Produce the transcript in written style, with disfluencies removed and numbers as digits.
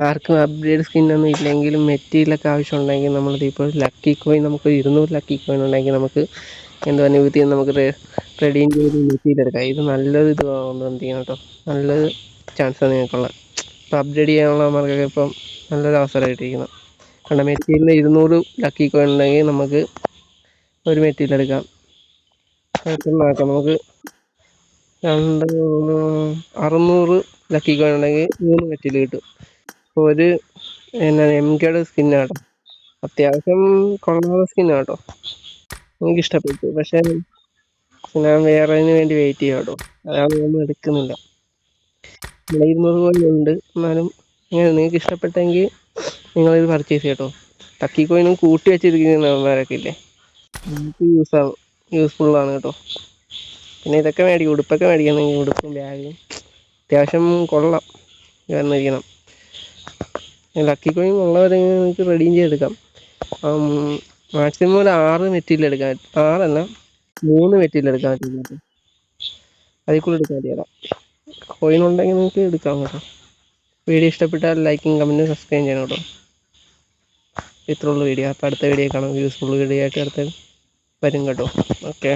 ആർക്കും അപ്ഗ്രേഡ് സ്കിന്നൊന്നും ഇല്ലെങ്കിലും മെറ്റീരിയലൊക്കെ ആവശ്യമുണ്ടെങ്കിൽ നമ്മളിതിപ്പോൾ ലക്കി കോയിൻ നമുക്ക് 200 ലക്കി കോയിൻ ഉണ്ടെങ്കിൽ നമുക്ക് എന്തുവാ നികുതി നമുക്ക് റെഡീം ചെയ്ത് മെറ്റീരിയൽ എടുക്കാം. ഇത് നല്ലൊരു ഇത് എന്ത് ചെയ്യണം കേട്ടോ, നല്ലൊരു ചാൻസാണ് നിങ്ങൾക്കുള്ള. ഇപ്പം അപ്ഗ്രേഡ് ചെയ്യാനുള്ളവർക്കൊക്കെ ഇപ്പം നല്ലൊരു അവസരം കിട്ടിയിരിക്കുന്നത്. കാരണം മെറ്റീരിയൽ 200 ലക്കി കോയിൻ ഉണ്ടെങ്കിൽ നമുക്ക് ഒരു മെറ്റീരിയൽ എടുക്കാം. നോക്കാം നമുക്ക് 600 ലക്കി കോയിൻ ഉണ്ടെങ്കിൽ 3 മെറ്റീരിയൽ കിട്ടും. അപ്പോൾ ഒരു MKയുടെ സ്കിന്നാട്ടോ, അത്യാവശ്യം കൊള്ളാവുന്ന സ്കിന്നാട്ടോ, എനിക്ക് ഇഷ്ടപ്പെട്ടു. പക്ഷെ ഞാൻ വേറെതിന് വേണ്ടി വെയിറ്റ് ചെയ്യാം കേട്ടോ, അതാണ് ഒന്നും എടുക്കുന്നില്ല. 200 കോയിൻ ഉണ്ട്, എന്നാലും നിങ്ങൾക്ക് ഇഷ്ടപ്പെട്ടെങ്കിൽ നിങ്ങളിത് പർച്ചേസ് കേട്ടോ. ലക്കി കോയിനും കൂട്ടി വെച്ചിരിക്കുന്നവരൊക്കെ ഇല്ലേ, നമുക്ക് യൂസ്ഫുള്ളാണ് കേട്ടോ. പിന്നെ ഇതൊക്കെ മേടിക്കും, ഉടുപ്പൊക്കെ മേടിക്കുന്നെങ്കിൽ ഉടുപ്പും ബാഗും അത്യാവശ്യം കൊള്ളാം വന്നിരിക്കണം. ലക്കി കോയിൻ ഉള്ളവരെ നിങ്ങൾക്ക് റെഡീം ചെയ്തെടുക്കാം. മാക്സിമം ഒരു 6 മെറ്റീരിയൽ എടുക്കാൻ, 6 അല്ല 3 മെറ്റീരിയൽ എടുക്കാൻ പറ്റും. അതിൽ കൂടുതൽ എടുക്കാൻ പറ്റില്ല. കോയിൻ ഉണ്ടെങ്കിൽ നിങ്ങൾക്ക് എടുക്കാം കേട്ടോ. വീഡിയോ ഇഷ്ടപ്പെട്ടാൽ ലൈക്കും കമൻറ്റും സബ്സ്ക്രൈബ് ചെയ്യണം കേട്ടോ. ഇത്രയുള്ള വീഡിയോ. അപ്പോൾ അടുത്ത വീഡിയോ കാണാം. യൂസ്ഫുൾ വീഡിയോ ആയിട്ട് അടുത്ത വരും കേട്ടോ. ഓക്കെ.